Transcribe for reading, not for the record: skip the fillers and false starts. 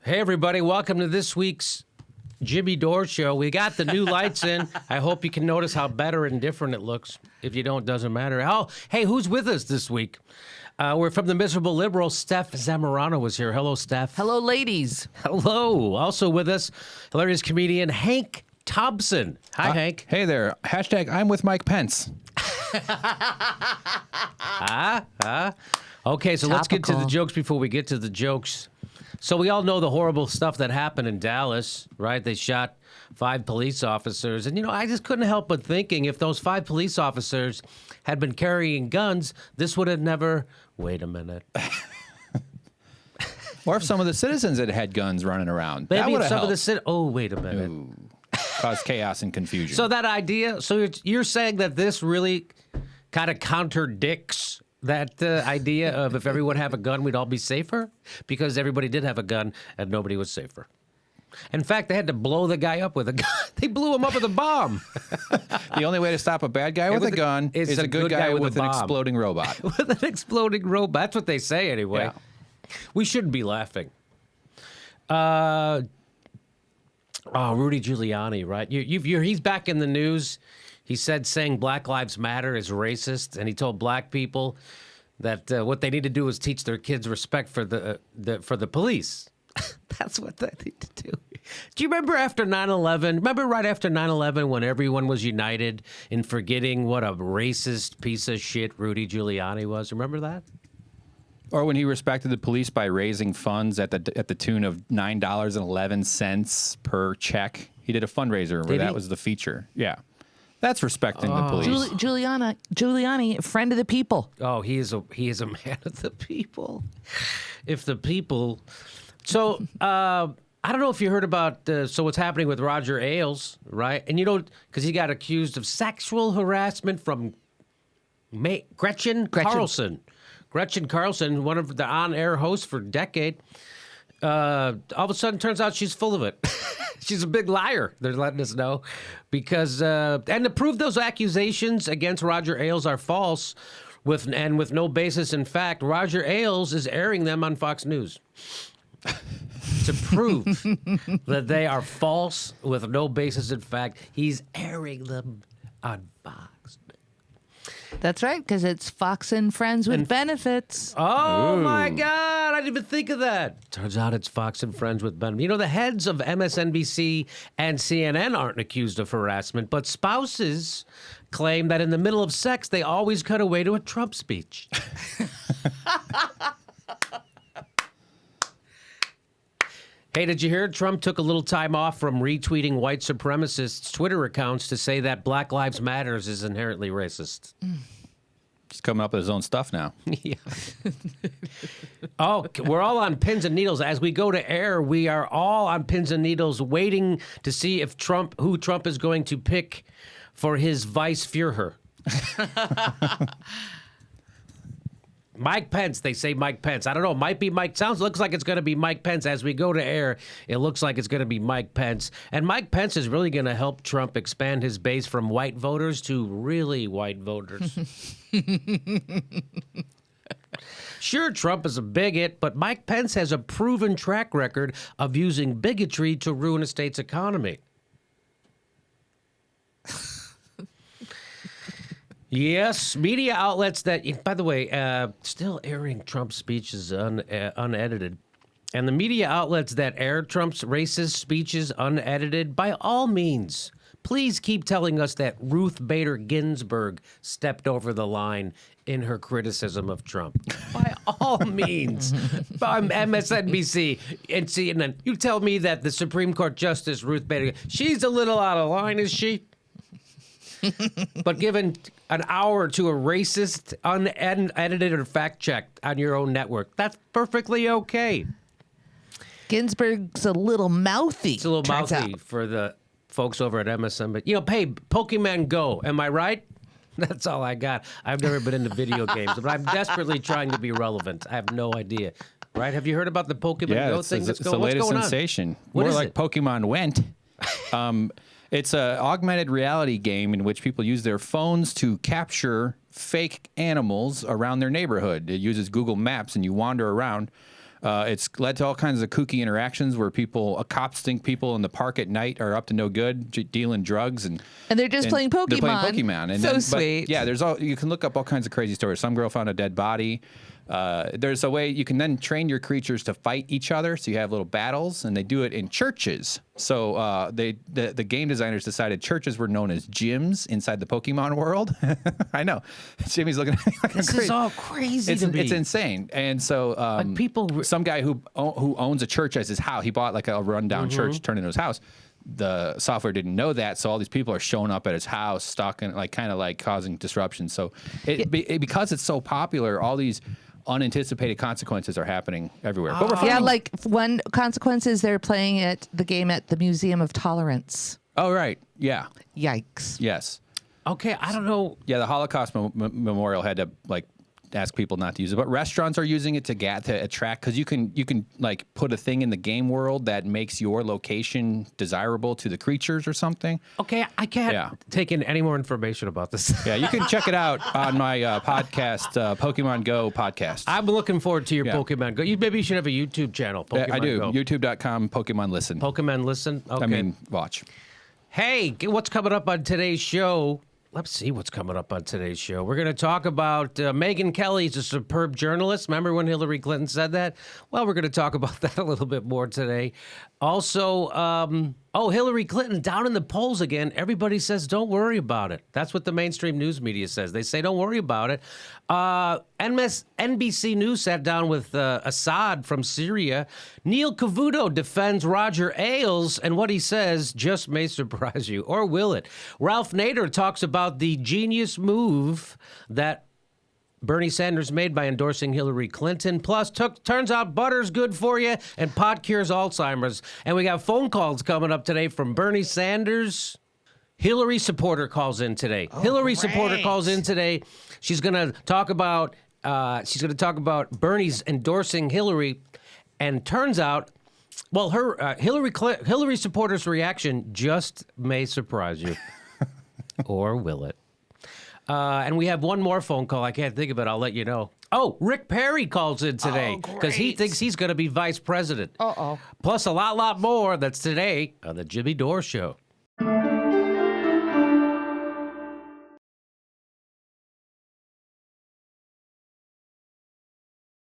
Hey, everybody. Welcome to this week's Jimmy Dore Show. We got the new lights in. I hope you can notice how better and different it looks. If you don't, doesn't matter. Oh, hey, who's with us this week? We're from the Miserable Liberal. Steph Zamorano was here. Hello, Steph. Hello, ladies. Hello. Also with us, hilarious comedian Hank Thompson. Hi, Hank. Hey there. Hashtag I'm with Mike Pence. Okay, so let's get to the Topical. jokes before we get to the jokes. So we all know the horrible stuff that happened in Dallas, right? They shot 5 police officers. And, I just couldn't help but thinking if those 5 police officers had been carrying guns, this would have never... Wait a minute. Or if some of the citizens had guns running around. That Maybe would if have some helped. of the... Oh, wait a minute. Ooh. Cause chaos and confusion. So that idea... So you're saying that this really kind of contradicts that idea of if everyone had a gun, we'd all be safer? Because everybody did have a gun and nobody was safer. In fact, they had to blow the guy up with a gun. They blew him up with a bomb. The only way to stop a bad guy with a gun is a good guy with a an bomb. exploding robot. With an exploding robot. That's what they say anyway. Yeah. We shouldn't be laughing. Rudy Giuliani, right? He's back in the news. He said saying Black Lives Matter is racist, and he told black people that what they need to do is teach their kids respect for the police. That's what they need to do. Do you remember after 9/11? Remember right after 9/11 when everyone was united in forgetting what a racist piece of shit Rudy Giuliani was? Remember that? Or when he respected the police by raising funds at the tune of $9.11 per check. He did a fundraiser where that was the feature. Yeah. That's respecting the police. Giuliani, friend of the people. Oh, he is a man of the people. If the people... So, I don't know if you heard about what's happening with Roger Ailes, right? And because he got accused of sexual harassment from Gretchen Carlson. Gretchen Carlson, one of the on-air hosts for a decade. All of a sudden, turns out she's full of it. She's a big liar, they're letting us know. Because, and to prove those accusations against Roger Ailes are false, with no basis in fact, Roger Ailes is airing them on Fox News. To prove that they are false with no basis in fact, he's airing them on Fox. That's right, because it's Fox and Friends with benefits. Oh, my God. I didn't even think of that. Turns out it's Fox and Friends with benefits. The heads of MSNBC and CNN aren't accused of harassment, but spouses claim that in the middle of sex, they always cut away to a Trump speech. Hey, did you hear Trump took a little time off from retweeting white supremacists' Twitter accounts to say that Black Lives Matters is inherently racist? He's coming up with his own stuff now. Yeah. Oh, we're all on pins and needles. As we go to air, we are all on pins and needles waiting to see who Trump is going to pick for his vice Führer. Mike Pence, they say Mike Pence. I don't know, might be Mike. Looks like it's going to be Mike Pence. As we go to air, it looks like it's going to be Mike Pence. And Mike Pence is really going to help Trump expand his base from white voters to really white voters. Sure, Trump is a bigot, but Mike Pence has a proven track record of using bigotry to ruin a state's economy. Yes, media outlets that, by the way, still airing Trump's speeches unedited. And the media outlets that air Trump's racist speeches unedited, by all means, please keep telling us that Ruth Bader Ginsburg stepped over the line in her criticism of Trump. By all means. By MSNBC and CNN. You tell me that the Supreme Court Justice Ruth Bader, she's a little out of line, is she? But given an hour to a racist, unedited, or fact-checked on your own network, that's perfectly okay. Ginsburg's a little mouthy. It's a little mouthy for the folks over at MSNBC. Hey, Pokemon Go, am I right? That's all I got. I've never been into video games, but I'm desperately trying to be relevant. I have no idea. Right? Have you heard about the Pokemon Go thing that's going on? It's the latest sensation. What is like it? Pokemon Went. It's an augmented reality game in which people use their phones to capture fake animals around their neighborhood. It uses Google Maps, and you wander around It's led to all kinds of kooky interactions where cops think people in the park at night are up to no good, dealing drugs, and they're just playing Pokemon. They're playing Pokemon. And so sweet. Yeah, you can look up all kinds of crazy stories. Some girl found a dead body. There's a way you can then train your creatures to fight each other. So you have little battles, and they do it in churches. So the game designers decided churches were known as gyms inside the Pokemon world. I know. Jimmy's looking at me like This is all crazy to me. It's insane. And so some guy who owns a church as his house, he bought like a rundown church, turned into his house. The software didn't know that, so all these people are showing up at his house, stalking, like kind of like causing disruption. So because it's so popular, all these unanticipated consequences are happening everywhere. But Yeah, like one consequence is they're playing the game at the Museum of Tolerance. Oh, right. Yeah. Yikes. Yes. Okay, I don't know. Yeah, the Holocaust Memorial had to like ask people not to use it, but restaurants are using it to attract, because you can like put a thing in the game world that makes your location desirable to the creatures or something. Okay, I can't take in any more information about this. Yeah, you can check it out on my podcast, Pokemon Go podcast. I'm looking forward to your Pokemon Go. Maybe you should have a YouTube channel. Pokemon I do. Go. YouTube.com, Pokemon Listen. Pokemon Listen? Okay. I mean, watch. Hey, what's coming up on today's show? Let's see what's coming up on today's show. We're going to talk about Megyn Kelly's a superb journalist. Remember when Hillary Clinton said that? Well, we're going to talk about that a little bit more today. Also, Hillary Clinton down in the polls again. Everybody says, don't worry about it. That's what the mainstream news media says. They say, don't worry about it. NBC News sat down with Assad from Syria. Neil Cavuto defends Roger Ailes, and what he says just may surprise you, or will it? Ralph Nader talks about the genius move that Bernie Sanders made by endorsing Hillary Clinton. Plus, turns out butter's good for you, and pot cures Alzheimer's. And we got phone calls coming up today from Bernie Sanders. Hillary supporter calls in today. Supporter calls in today. She's going to talk about Bernie's endorsing Hillary, and turns out, well, her Hillary supporters' reaction just may surprise you, or will it? And we have one more phone call. I can't think of it. I'll let you know. Oh, Rick Perry calls in today because he thinks he's going to be vice president. Plus a lot more. That's today on the Jimmy Dore Show.